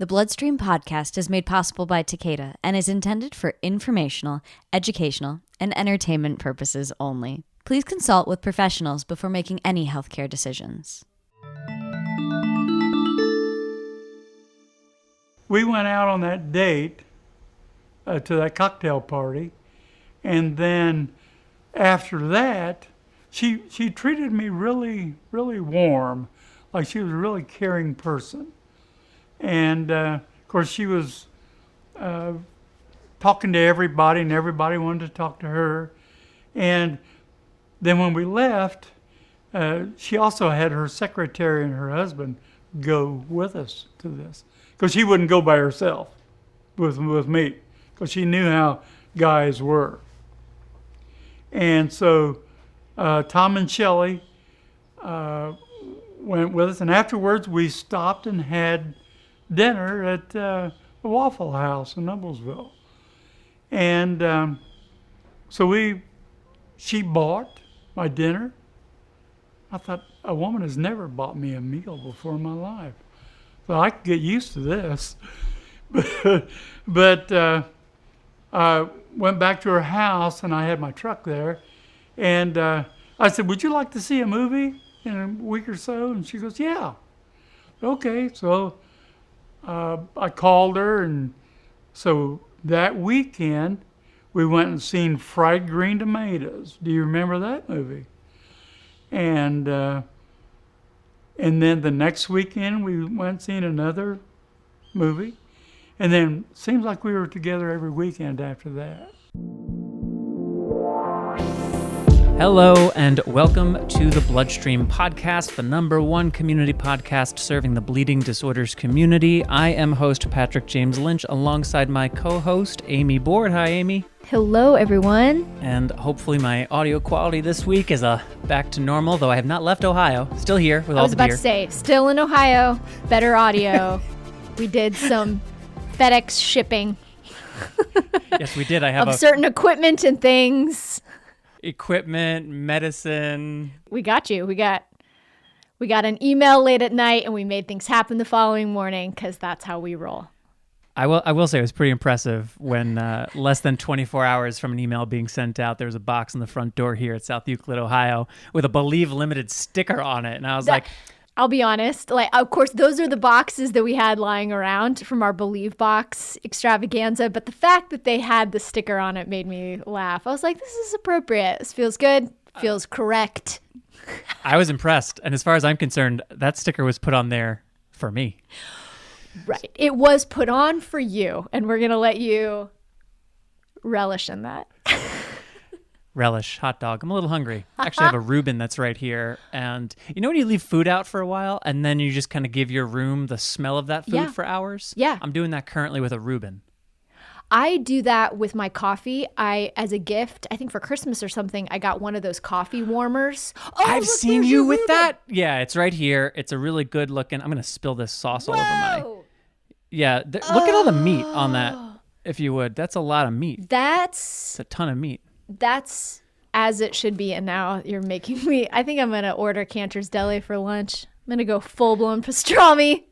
The Bloodstream podcast is made possible by Takeda and is intended for informational, educational, and entertainment purposes only. Please consult with professionals before making any healthcare decisions. We went out on that date to that cocktail party, and then after that, she treated me really, really warm, like she was a really caring person. And of course, she was talking to everybody, and everybody wanted to talk to her. And then when we left, she also had her secretary and her husband go with us to this, because she wouldn't go by herself with me, because she knew how guys were. And so Tom and Shelley went with us, and afterwards we stopped and had dinner at the Waffle House in Noblesville. And so she bought my dinner. I thought, a woman has never bought me a meal before in my life. So I could get used to this. But I went back to her house, and I had my truck there. And I said, would you like to see a movie in a week or so? And she goes, yeah. Okay, so I called her, and so that weekend we went and seen Fried Green Tomatoes. Do you remember that movie? And then the next weekend we went and seen another movie, and then it seems like we were together every weekend after that. Hello and welcome to the Bloodstream podcast, the #1 community podcast serving the bleeding disorders community. I am host Patrick James Lynch alongside my co-host Amy Board. Hi, Amy. Hello, everyone. And hopefully my audio quality this week is back to normal, though I have not left Ohio. Still here with all the beer. I was about to say, still in Ohio, better audio. We did some FedEx shipping. Yes, we did. I have certain equipment and things. Equipment, medicine. We got you. We got an email late at night, and we made things happen the following morning because that's how we roll. I will say it was pretty impressive when less than 24 hours from an email being sent out, there was a box on the front door here at South Euclid, Ohio, with a Believe Limited sticker on it, and I was like, I'll be honest, of course, those are the boxes that we had lying around from our Believe box extravaganza, but the fact that they had the sticker on it made me laugh. I was like, this is appropriate. This feels good. Feels correct. I was impressed, and as far as I'm concerned, that sticker was put on there for me. Right. It was put on for you, and we're going to let you relish in that. Relish, hot dog. I'm a little hungry. I actually have a Reuben that's right here. And you know when you leave food out for a while and then you just kind of give your room the smell of that food for hours? Yeah. I'm doing that currently with a Reuben. I do that with my coffee. As a gift, I think for Christmas or something, I got one of those coffee warmers. Oh, I've seen you with that. Yeah, it's right here. It's a really good looking. I'm going to spill this sauce all over my. Yeah, look at all the meat on that, if you would. That's a lot of meat. It's a ton of meat. That's as it should be, and now you're making me. I think I'm going to order Cantor's Deli for lunch. I'm going to go full-blown pastrami.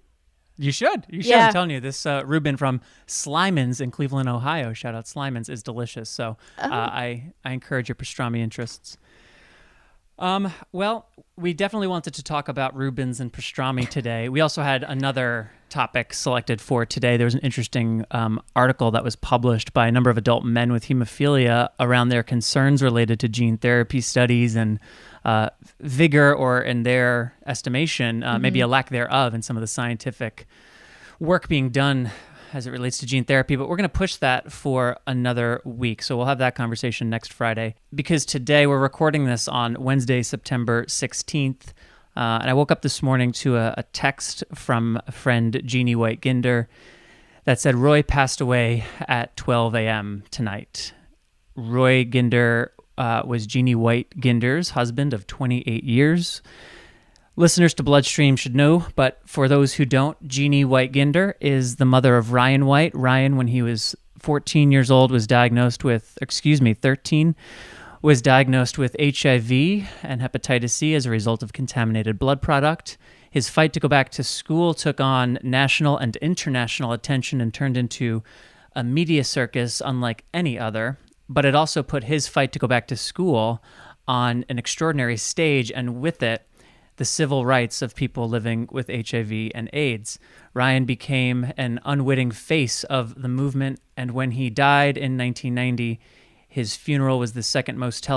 You should. Yeah. I'm telling you, this Reuben from Slyman's in Cleveland, Ohio, shout out Slyman's, is delicious. So I encourage your pastrami interests. Well, we definitely wanted to talk about Reubens and pastrami today. We also had another topic selected for today. There was an interesting article that was published by a number of adult men with hemophilia around their concerns related to gene therapy studies and vigor, or in their estimation, maybe a lack thereof in some of the scientific work being done as it relates to gene therapy, but we're going to push that for another week. So we'll have that conversation next Friday, because today we're recording this on Wednesday, September 16th. And I woke up this morning to a text from a friend, Jeannie White Ginder, that said Roy passed away at 12 a.m. tonight. Roy Ginder was Jeannie White Ginder's husband of 28 years. Listeners to Bloodstream should know, but for those who don't, Jeannie White Ginder is the mother of Ryan White. Ryan, when he was 13 was diagnosed with HIV and hepatitis C as a result of contaminated blood product. His fight to go back to school took on national and international attention and turned into a media circus unlike any other, but it also put his fight to go back to school on an extraordinary stage, and with it, the civil rights of people living with HIV and AIDS. Ryan became an unwitting face of the movement, and when he died in 1990, his funeral was the second most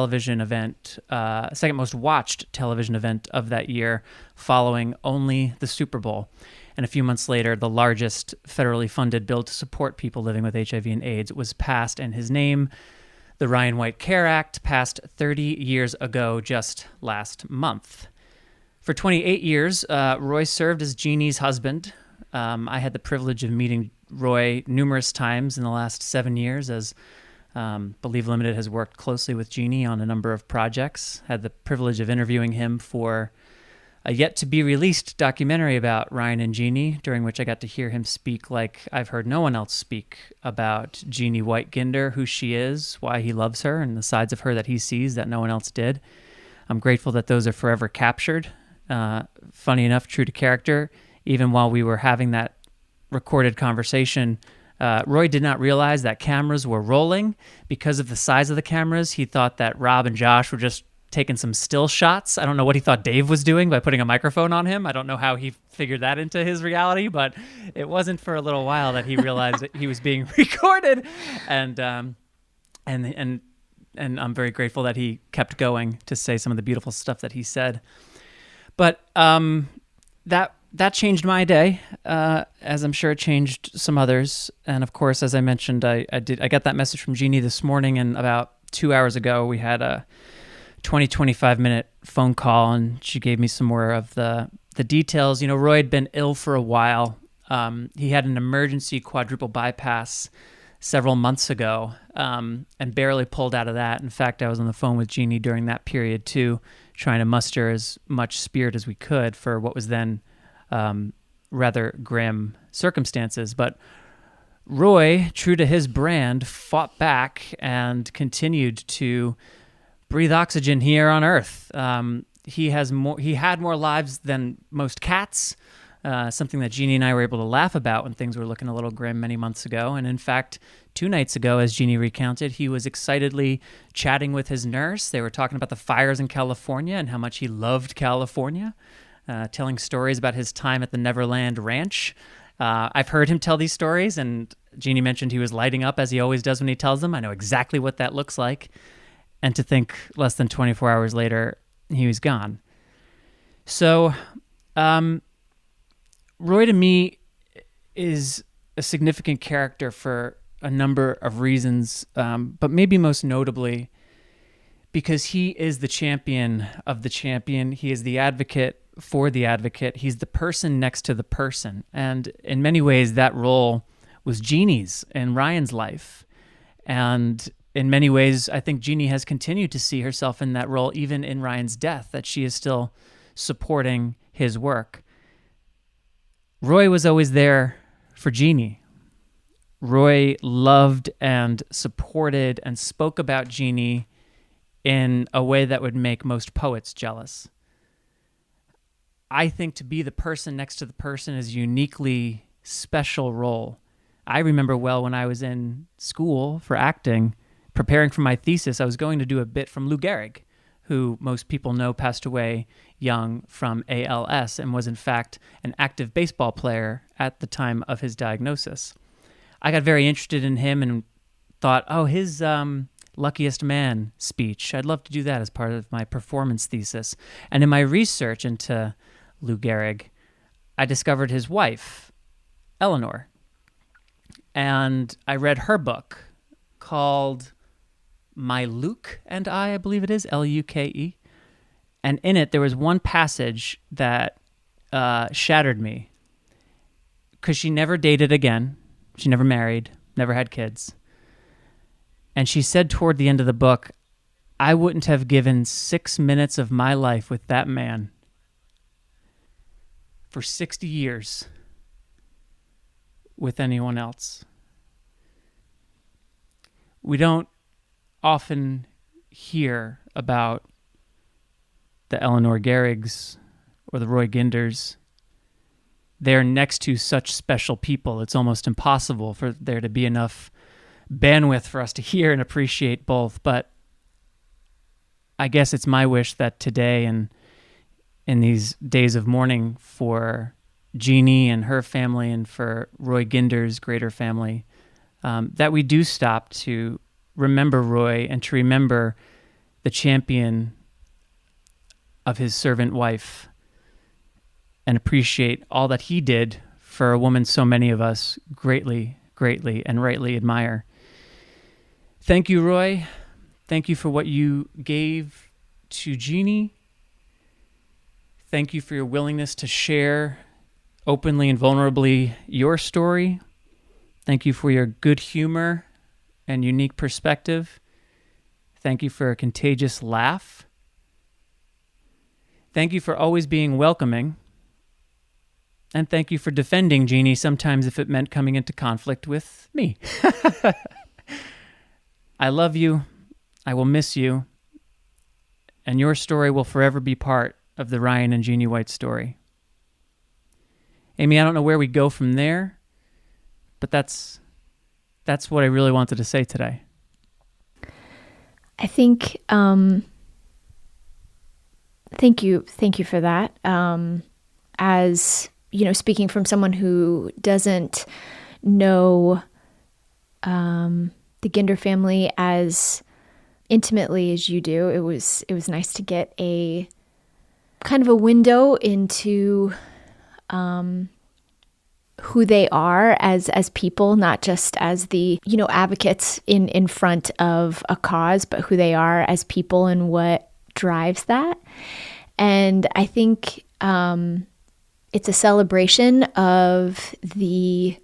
watched television event of that year, following only the Super Bowl. And a few months later, the largest federally funded bill to support people living with HIV and AIDS was passed in his name. The Ryan White Care Act passed 30 years ago, just last month. For 28 years, Roy served as Jeannie's husband. I had the privilege of meeting Roy numerous times in the last 7 years, as Believe Limited has worked closely with Jeannie on a number of projects. Had the privilege of interviewing him for a yet-to-be-released documentary about Ryan and Jeannie, during which I got to hear him speak like I've heard no one else speak about Jeannie White Ginder, who she is, why he loves her, and the sides of her that he sees that no one else did. I'm grateful that those are forever captured. Funny enough, true to character, even while we were having that recorded conversation, Roy did not realize that cameras were rolling. Because of the size of the cameras, he thought that Rob and Josh were just taking some still shots. I don't know what he thought Dave was doing by putting a microphone on him. I don't know how he figured that into his reality, but it wasn't for a little while that he realized that he was being recorded. And I'm very grateful that he kept going to say some of the beautiful stuff that he said. But that changed my day, as I'm sure it changed some others. And of course, as I mentioned, I got that message from Jeannie this morning, and about 2 hours ago, we had a 25 minute phone call, and she gave me some more of the details. You know, Roy had been ill for a while. He had an emergency quadruple bypass several months ago, and barely pulled out of that. In fact, I was on the phone with Jeannie during that period too, trying to muster as much spirit as we could for what was then rather grim circumstances. But Roy, true to his brand, fought back and continued to breathe oxygen here on Earth. He had more lives than most cats, something that Jeannie and I were able to laugh about when things were looking a little grim many months ago. And in fact, 2 nights ago, as Jeannie recounted, he was excitedly chatting with his nurse. They were talking about the fires in California and how much he loved California, telling stories about his time at the Neverland Ranch. I've heard him tell these stories, and Jeannie mentioned he was lighting up as he always does when he tells them. I know exactly what that looks like. And to think less than 24 hours later, he was gone. So, Roy to me is a significant character for a number of reasons, but maybe most notably because he is the champion of the champion. He is the advocate for the advocate. He's the person next to the person. And in many ways, that role was Jeannie's in Ryan's life. And in many ways, I think Jeannie has continued to see herself in that role, even in Ryan's death, that she is still supporting his work. Roy was always there for Jeannie. Roy loved and supported and spoke about Jeannie in a way that would make most poets jealous. I think to be the person next to the person is a uniquely special role. I remember well when I was in school for acting, preparing for my thesis, I was going to do a bit from Lou Gehrig, who most people know passed away young from ALS and was in fact an active baseball player at the time of his diagnosis. I got very interested in him and thought, his Luckiest Man speech, I'd love to do that as part of my performance thesis. And in my research into Lou Gehrig, I discovered his wife, Eleanor. And I read her book called My Luke and I believe it is, Luke. And in it, there was one passage that shattered me because she never dated again. She never married, never had kids. And she said toward the end of the book, I wouldn't have given 6 minutes of my life with that man for 60 years with anyone else. We don't often hear about the Eleanor Gehrigs or the Roy Ginders they're next to such special people. It's almost impossible for there to be enough bandwidth for us to hear and appreciate both. But I guess it's my wish that today and in these days of mourning for Jeannie and her family and for Roy Ginder's greater family, that we do stop to remember Roy and to remember the champion of his servant wife and appreciate all that he did for a woman so many of us greatly, greatly, and rightly admire. Thank you, Roy. Thank you for what you gave to Jeannie. Thank you for your willingness to share openly and vulnerably your story. Thank you for your good humor and unique perspective. Thank you for a contagious laugh. Thank you for always being welcoming. And thank you for defending Jeannie sometimes if it meant coming into conflict with me. I love you. I will miss you. And your story will forever be part of the Ryan and Jeannie White story. Amy, I don't know where we go from there, but that's what I really wanted to say today. I think, thank you for that. As, speaking from someone who doesn't know the Ginder family as intimately as you do, it was nice to get a kind of a window into who they are as people, not just as the advocates in front of a cause, but who they are as people and what drives that. And I think it's a celebration of the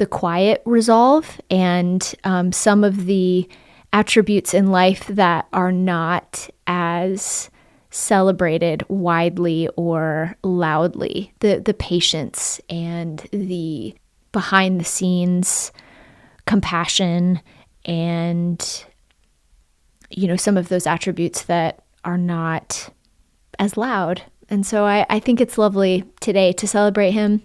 quiet resolve and some of the attributes in life that are not as celebrated widely or loudly. The patience and the behind the scenes compassion and some of those attributes that are not as loud. And so I think it's lovely today to celebrate him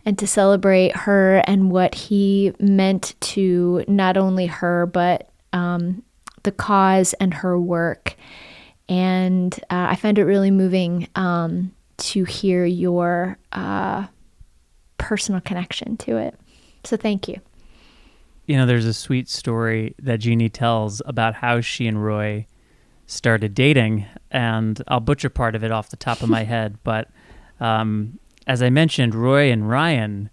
and to celebrate her and what he meant to not only her, but the cause and her work. And I find it really moving to hear your personal connection to it. So thank you. There's a sweet story that Jeannie tells about how she and Roy started dating, and I'll butcher part of it off the top of my head, but as I mentioned, Roy and Ryan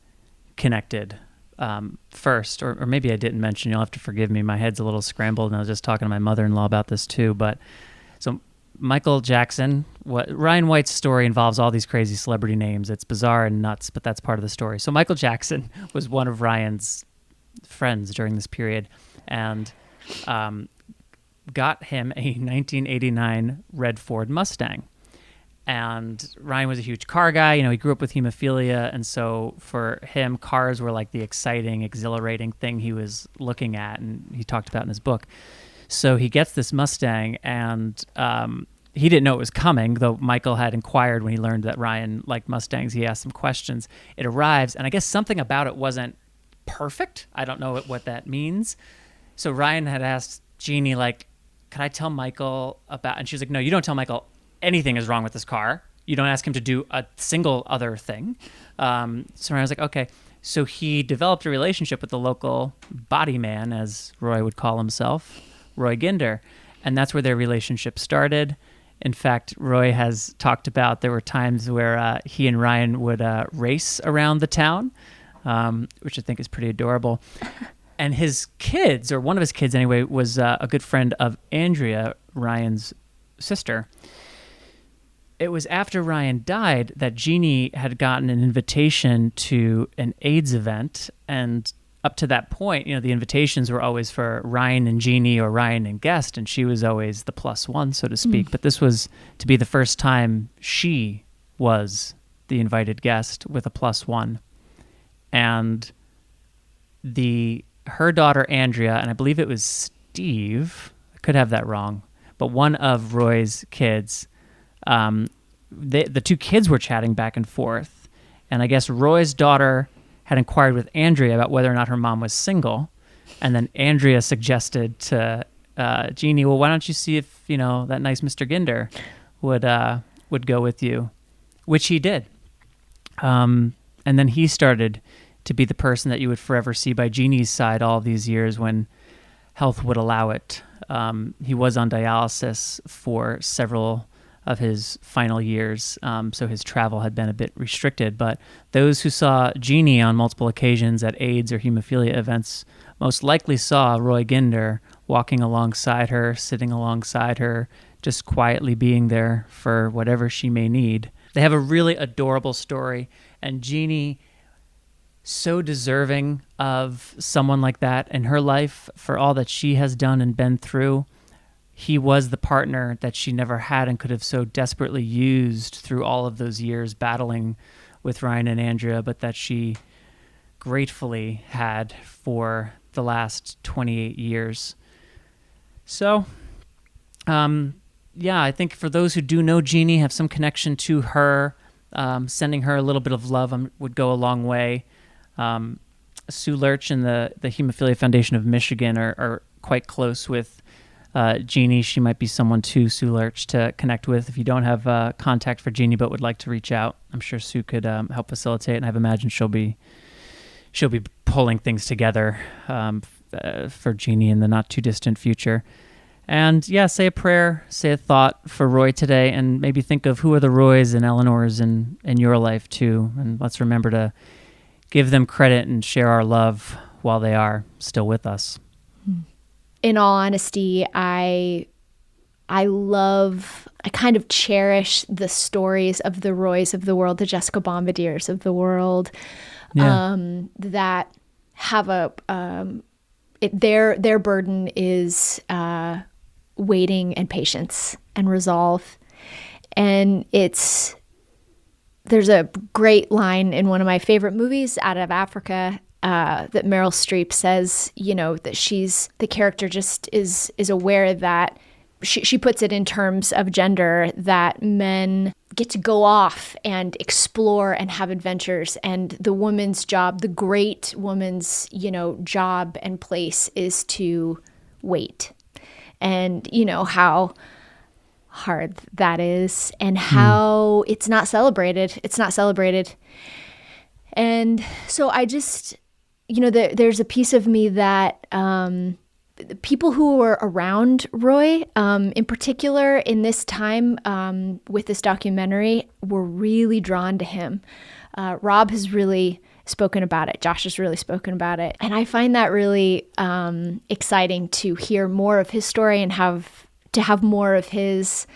connected first, or maybe I didn't mention, you'll have to forgive me, my head's a little scrambled, and I was just talking to my mother-in-law about this too, but so Michael Jackson, Ryan White's story involves all these crazy celebrity names. It's bizarre and nuts, but that's part of the story. So Michael Jackson was one of Ryan's friends during this period, and got him a 1989 red Ford Mustang. And Ryan was a huge car guy. He grew up with hemophilia. And so for him, cars were like the exciting, exhilarating thing he was looking at. And he talked about in his book. So he gets this Mustang and he didn't know it was coming, though Michael had inquired when he learned that Ryan liked Mustangs. He asked some questions. It arrives. And I guess something about it wasn't perfect. I don't know what that means. So Ryan had asked Jeannie, could I tell Michael about, and she was like, no, you don't tell Michael anything is wrong with this car. You don't ask him to do a single other thing. So I was like, okay. So he developed a relationship with the local body man, as Roy would call himself, Roy Ginder. And that's where their relationship started. In fact, Roy has talked about there were times where he and Ryan would race around the town, which I think is pretty adorable. And his kids, or one of his kids anyway, was a good friend of Andrea, Ryan's sister. It was after Ryan died that Jeannie had gotten an invitation to an AIDS event. And up to that point, the invitations were always for Ryan and Jeannie or Ryan and guest, and she was always the plus one, so to speak. But this was to be the first time she was the invited guest with a plus one. And her daughter, Andrea, and I believe it was Steve, I could have that wrong, but one of Roy's kids, the two kids were chatting back and forth, And I guess Roy's daughter had inquired with Andrea about whether or not her mom was single. And then Andrea suggested to Jeannie, well, why don't you see if, that nice Mr. Ginder would go with you, which he did. And then he started to be the person that you would forever see by Jeannie's side all these years when health would allow it. He was on dialysis for several of his final years, so his travel had been a bit restricted. But those who saw Jeannie on multiple occasions at AIDS or hemophilia events most likely saw Roy Ginder walking alongside her, sitting alongside her, just quietly being there for whatever she may need. They have a really adorable story, and Jeannie, so deserving of someone like that in her life for all that she has done and been through. He was the partner that she never had and could have so desperately used through all of those years battling with Ryan and Andrea, but that she gratefully had for the last 28 years. So, I think for those who do know Jeannie, have some connection to her, sending her a little bit of love would go a long way. Sue Lurch and the Hemophilia Foundation of Michigan are quite close with Jeannie. She might be someone too, Sue Lurch, to connect with. If you don't have contact for Jeannie but would like to reach out, I'm sure Sue could help facilitate, and I've imagined she'll be pulling things together for Jeannie in the not too distant future. And say a prayer, say a thought for Roy today, and maybe think of who are the Roys and Eleanors in your life too. And let's remember to give them credit and share our love while they are still with us. In all honesty, I kind of cherish the stories of the Roys of the world, the Jessica Bombardiers of the world, that have their burden is waiting and patience and resolve. And there's a great line in one of my favorite movies, Out of Africa, that Meryl Streep says, that the character just is aware that she puts it in terms of gender, that men get to go off and explore and have adventures. And the woman's job, the great woman's, job and place is to wait. And how hard that is, and how it's not celebrated. It's not celebrated. And so I just, there's a piece of me that the people who were around Roy, in particular in this time with this documentary, were really drawn to him. Rob has really spoken about it. Josh has really spoken about it. And I find that really exciting to hear more of his story and have more of his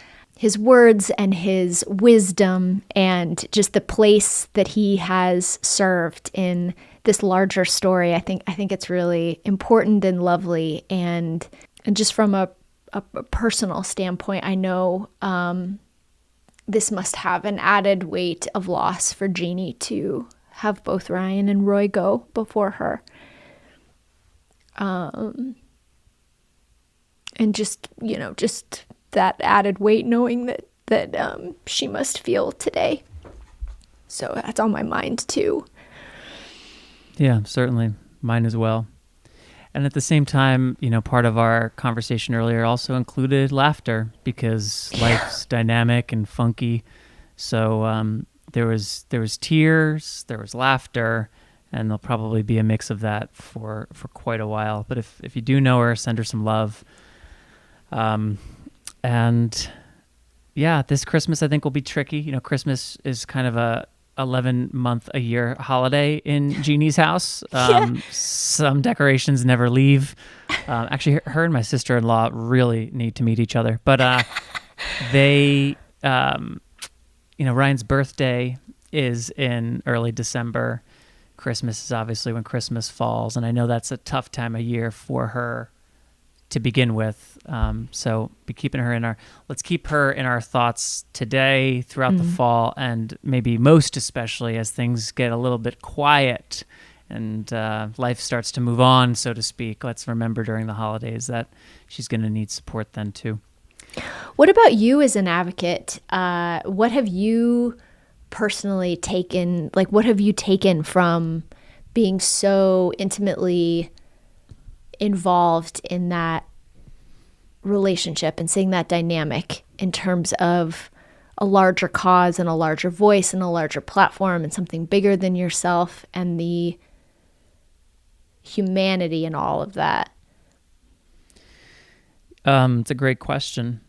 words and his wisdom and just the place that he has served in this larger story. I think it's really important and lovely. And just from a personal standpoint, I know this must have an added weight of loss for Jeannie to have both Ryan and Roy go before her. And just that added weight knowing that she must feel today. So that's on my mind too. Yeah, certainly. Mine as well. And at the same time, part of our conversation earlier also included laughter, because life's dynamic and funky. So there was tears, there was laughter, and there'll probably be a mix of that for quite a while. But if you do know her, send her some love. And this Christmas I think will be tricky. Christmas is kind of a 11-month-a-year holiday in Jeannie's house. Some decorations never leave. Actually, her and my sister-in-law really need to meet each other. But they, Ryan's birthday is in early December. Christmas is obviously when Christmas falls, and I know that's a tough time of year for her to begin with. So let's keep her in our thoughts today, throughout the fall, and maybe most especially as things get a little bit quiet and life starts to move on, so to speak. Let's remember during the holidays that she's going to need support then too. What about you as an advocate? What have you personally taken, like what have you taken from being so intimately involved in that relationship and seeing that dynamic in terms of a larger cause and a larger voice and a larger platform and something bigger than yourself and the humanity in all of that? It's a great question.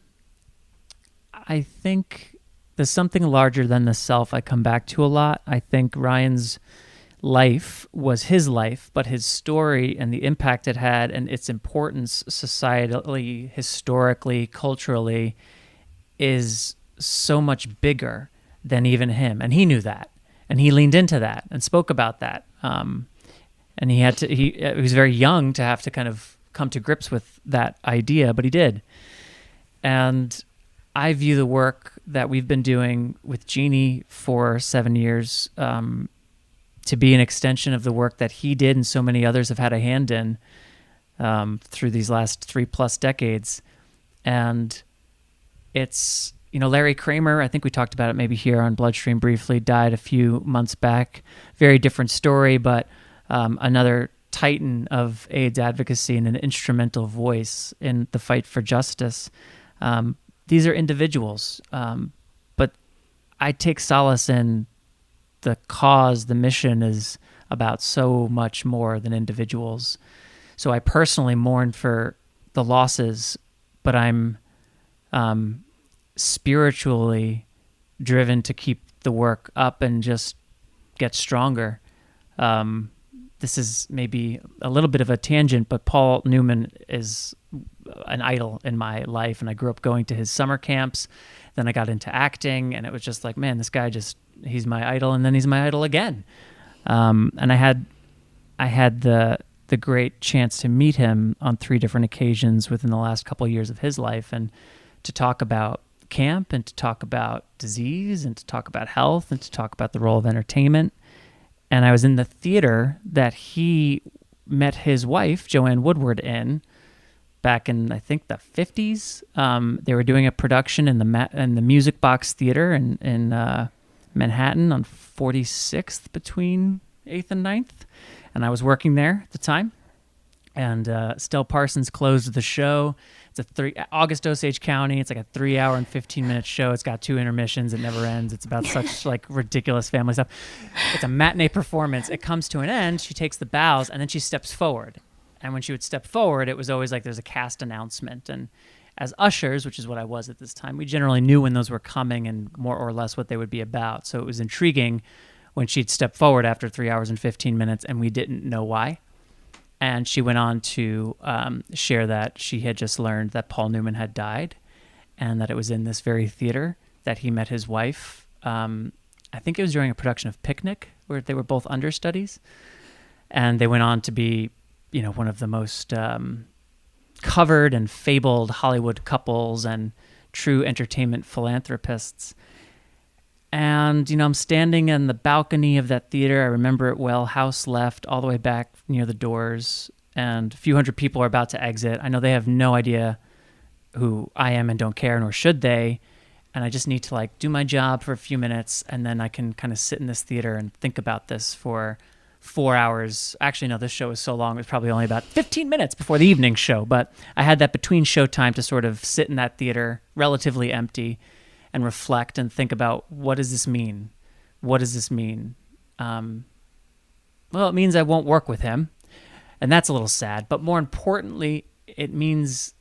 I think there's something larger than the self I come back to a lot. I think Ryan's life was his life, but his story and the impact it had and its importance societally, historically, culturally is so much bigger than even him. And he knew that. And he leaned into that and spoke about that. And he was very young to have to kind of come to grips with that idea, but he did. And I view the work that we've been doing with Jeannie for 7 years to be an extension of the work that he did and so many others have had a hand in through these last 3+ decades. And it's, Larry Kramer, I think we talked about it maybe here on Bloodstream briefly, died a few months back. Very different story, but another titan of AIDS advocacy and an instrumental voice in the fight for justice. These are individuals, but I take solace in the cause. The mission is about so much more than individuals. So I personally mourn for the losses, but I'm spiritually driven to keep the work up and just get stronger. This is maybe a little bit of a tangent, but Paul Newman is an idol in my life, and I grew up going to his summer camps. Then I got into acting, and it was just like, man, this guy he's my idol, and then he's my idol again. And I had the great chance to meet him on 3 different occasions within the last couple of years of his life, and to talk about camp, and to talk about disease, and to talk about health, and to talk about the role of entertainment. And I was in the theater that he met his wife, Joanne Woodward, in back in, I think, the 50s. They were doing a production in the Music Box Theater in Manhattan on 46th between 8th and 9th. And I was working there at the time. And Stell Parsons closed the show. It's August Osage County. It's like a 3-hour and 15-minute show. It's got 2 intermissions. It never ends. It's about such like ridiculous family stuff. It's a matinee performance. It comes to an end. She takes the bows and then she steps forward. And when she would step forward, it was always like there's a cast announcement. And as ushers, which is what I was at this time, we generally knew when those were coming and more or less what they would be about. So it was intriguing when she'd step forward after 3 hours and 15 minutes and we didn't know why. And she went on to share that she had just learned that Paul Newman had died and that it was in this very theater that he met his wife. I think it was during a production of Picnic where they were both understudies. And they went on to be, one of the most covered and fabled Hollywood couples and true entertainment philanthropists. And, I'm standing in the balcony of that theater. I remember it well, house left, all the way back near the doors. And a few hundred people are about to exit. I know they have no idea who I am and don't care, nor should they. And I just need to do my job for a few minutes. And then I can kind of sit in this theater and think about this for 4 hours. Actually, no, this show was so long. It was probably only about 15 minutes before the evening show. But I had that between show time to sort of sit in that theater, relatively empty, and reflect and think about, what does this mean? What does this mean? Well, it means I won't work with him, and that's a little sad. But more importantly, it means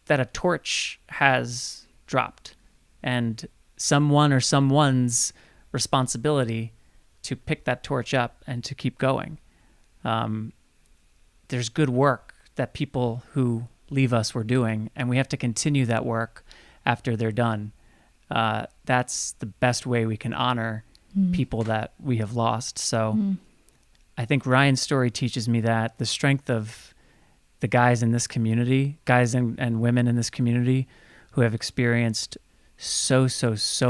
that a torch has dropped, and someone or someone's responsibility to pick that torch up and to keep going. There's good work that people who leave us were doing, and we have to continue that work after they're done. That's the best way we can honor people that we have lost. So I think Ryan's story teaches me that the strength of the guys in this community, guys and women in this community who have experienced so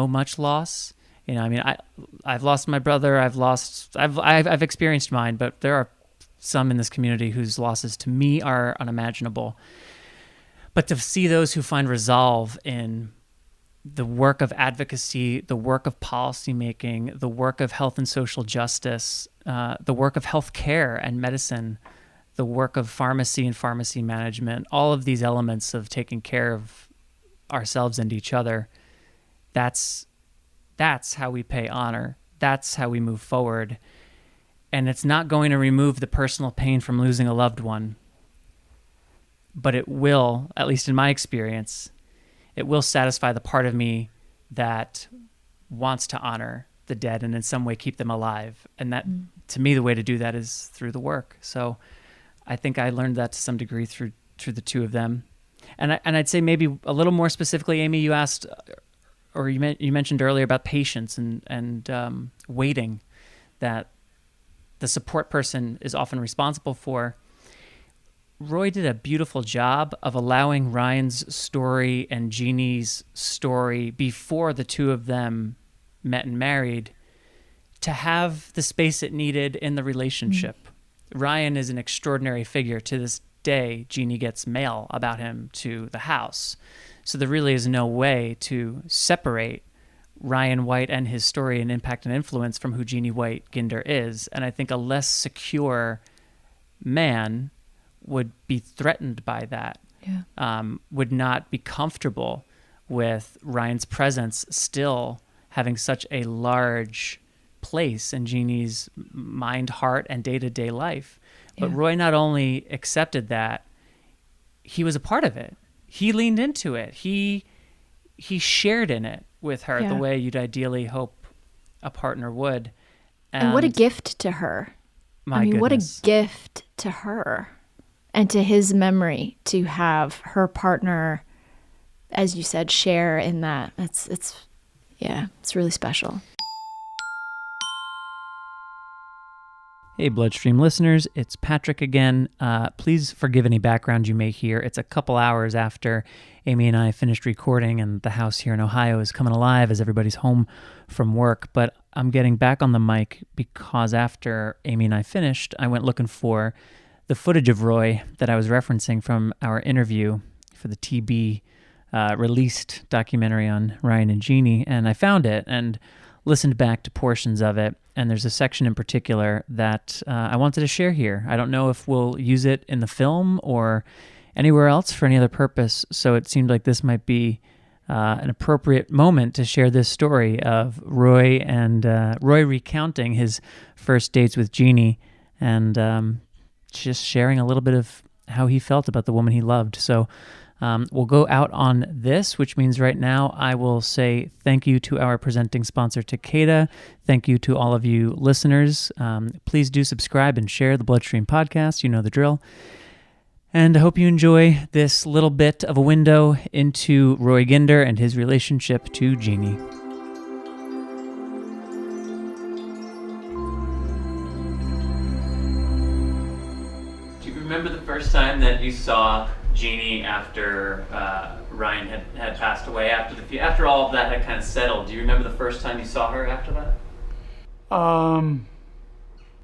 much loss. I've lost my brother. I've experienced mine, but there are some in this community whose losses to me are unimaginable. But to see those who find resolve in the work of advocacy, the work of policymaking, the work of health and social justice, the work of health care and medicine, the work of pharmacy and pharmacy management, all of these elements of taking care of ourselves and each other, that's how we pay honor. That's how we move forward. And it's not going to remove the personal pain from losing a loved one, but it will, at least in my experience, it will satisfy the part of me that wants to honor the dead and in some way keep them alive. And that, to me, the way to do that is through the work. So I think I learned that to some degree through the two of them. And I'd say maybe a little more specifically, Amy, you asked, or you mentioned earlier about patience and waiting, that the support person is often responsible for. Roy did a beautiful job of allowing Ryan's story and Jeannie's story before the two of them met and married to have the space it needed in the relationship. Ryan is an extraordinary figure. To this day, Jeannie gets mail about him to the house. So there really is no way to separate Ryan White and his story and impact and influence from who Jeannie White Ginder is. And I think a less secure man would be threatened by that, would not be comfortable with Ryan's presence still having such a large place in Jeannie's mind, heart, and day-to-day life. But Roy not only accepted that, he was a part of it. He leaned into it. He shared in it with her the way you'd ideally hope a partner would. And what a gift to her. Goodness. What a gift to her and to his memory to have her partner, as you said, share in that. It's really special. Hey, Bloodstream listeners, it's Patrick again. Please forgive any background you may hear. It's a couple hours after Amy and I finished recording, and the house here in Ohio is coming alive as everybody's home from work. But I'm getting back on the mic because after Amy and I finished, I went looking for the footage of Roy that I was referencing from our interview for the TB released documentary on Ryan and Jeannie, and I found it and listened back to portions of it. And there's a section in particular that I wanted to share here. I don't know if we'll use it in the film or anywhere else for any other purpose, so it seemed like this might be an appropriate moment to share this story of Roy and Roy recounting his first dates with Jeannie and just sharing a little bit of how he felt about the woman he loved. So we'll go out on this, which means right now I will say thank you to our presenting sponsor, Takeda. Thank you to all of you listeners. Please do subscribe and share the Bloodstream podcast. You know the drill. And I hope you enjoy this little bit of a window into Roy Ginder and his relationship to Jeannie. Do you remember the first time that you saw Jeannie after Ryan had passed away, after all of that had kind of settled? Do you remember the first time you saw her after that?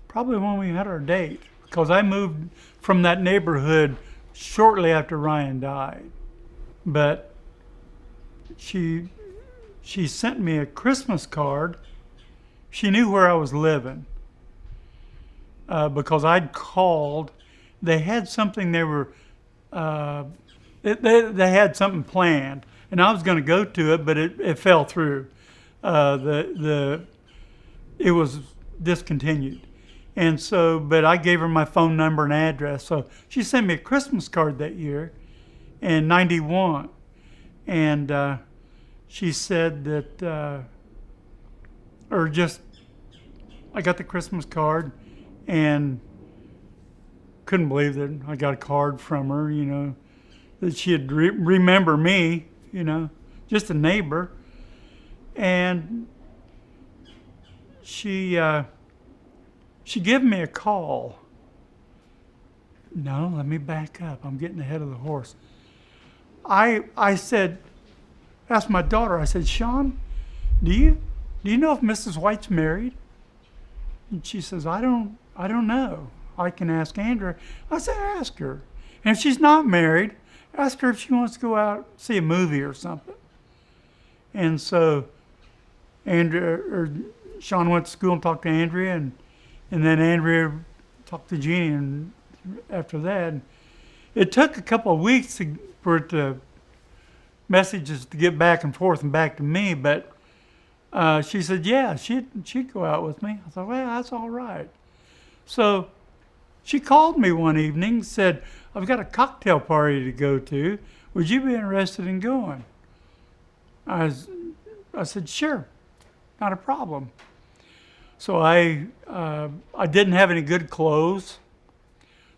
Probably when we had our date, because I moved from that neighborhood shortly after Ryan died. But she sent me a Christmas card. She knew where I was living because I'd called. They had something they were. They had something planned, and I was going to go to it, but it fell through. It was discontinued, and so. But I gave her my phone number and address, so she sent me a Christmas card that year, in '91, and she said that, I got the Christmas card, and couldn't believe that I got a card from her, that she'd remember me, just a neighbor. And she gave me a call. No, let me back up. I'm getting ahead of the horse. I asked my daughter, I said, Sean, do you know if Mrs. White's married? And she says, I don't know. I can ask Andrea. I said, ask her. And if she's not married, ask her if she wants to go out see a movie or something. And so Sean went to school and talked to Andrea, and then Andrea talked to Jeannie, and after that, it took a couple of weeks for it to messages to get back and forth and back to me, but she said, yeah, she'd go out with me. I thought, well, that's all right. So she called me one evening, said, I've got a cocktail party to go to. Would you be interested in going? I said, sure, not a problem. So I didn't have any good clothes.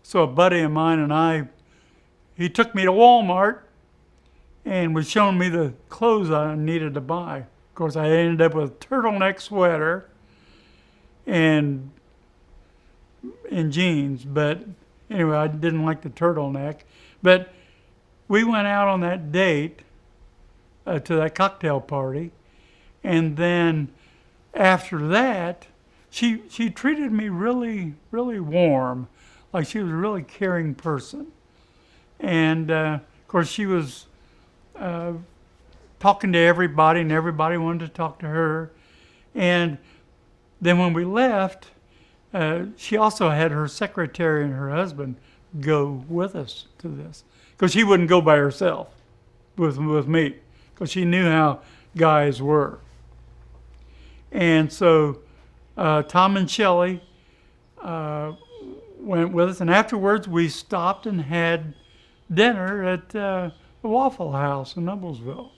So a buddy of mine and he took me to Walmart and was showing me the clothes I needed to buy. Of course, I ended up with a turtleneck sweater and jeans, but anyway, I didn't like the turtleneck. But we went out on that date to that cocktail party, and then after that, she treated me really, really warm, like she was a really caring person. And of course, she was talking to everybody, and everybody wanted to talk to her. And then when we left, she also had her secretary and her husband go with us to this, because she wouldn't go by herself with me, because she knew how guys were. And so Tom and Shelley went with us, and afterwards we stopped and had dinner at the Waffle House in Noblesville.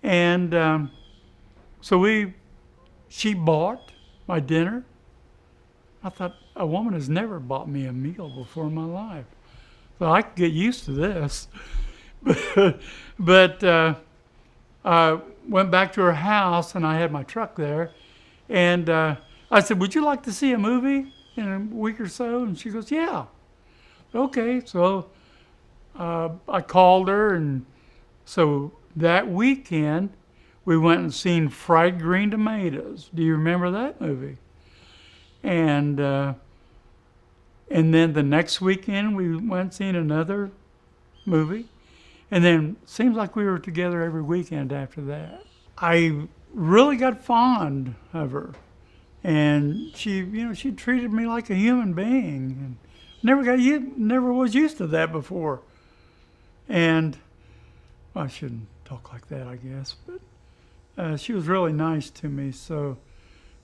And so she bought my dinner. I thought, a woman has never bought me a meal before in my life. So I could get used to this. But I went back to her house, and I had my truck there. And I said, would you like to see a movie in a week or so? And she goes, yeah. Okay, so I called her, and so that weekend we went and seen Fried Green Tomatoes. Do you remember that movie? And then the next weekend we went and seen another movie. And then it seems like we were together every weekend after that. I really got fond of her. And she treated me like a human being. And never was used to that before. And well, I shouldn't talk like that, I guess. But she was really nice to me. So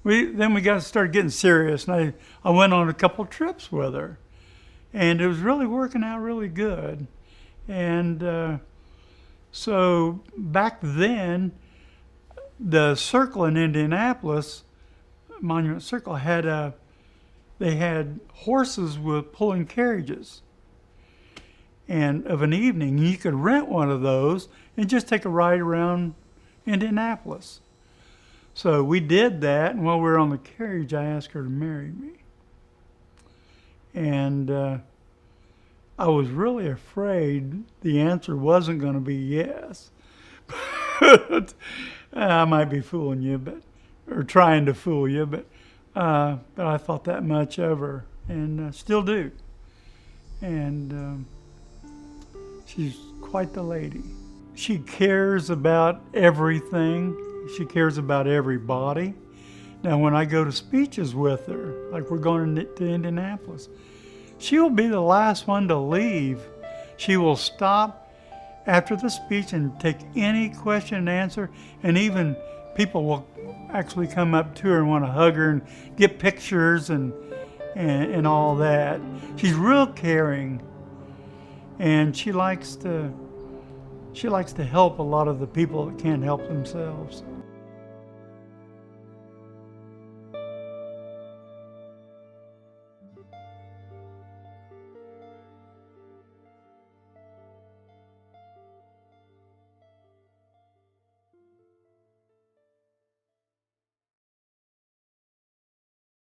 we started getting serious, and I went on a couple trips with her, and it was really working out really good. And so back then, the Circle in Indianapolis, Monument Circle, they had horses with pulling carriages. And of an evening, you could rent one of those and just take a ride around Indianapolis. So we did that, and while we were on the carriage, I asked her to marry me. And I was really afraid the answer wasn't going to be yes. But I might be fooling you, or trying to fool you, but I thought that much of her, and still do. And she's quite the lady. She cares about everything. She cares about everybody. Now, when I go to speeches with her, like we're going to Indianapolis, she will be the last one to leave. She will stop after the speech and take any question and answer, and even people will actually come up to her and want to hug her and get pictures and all that. She's real caring, and she likes to help a lot of the people that can't help themselves.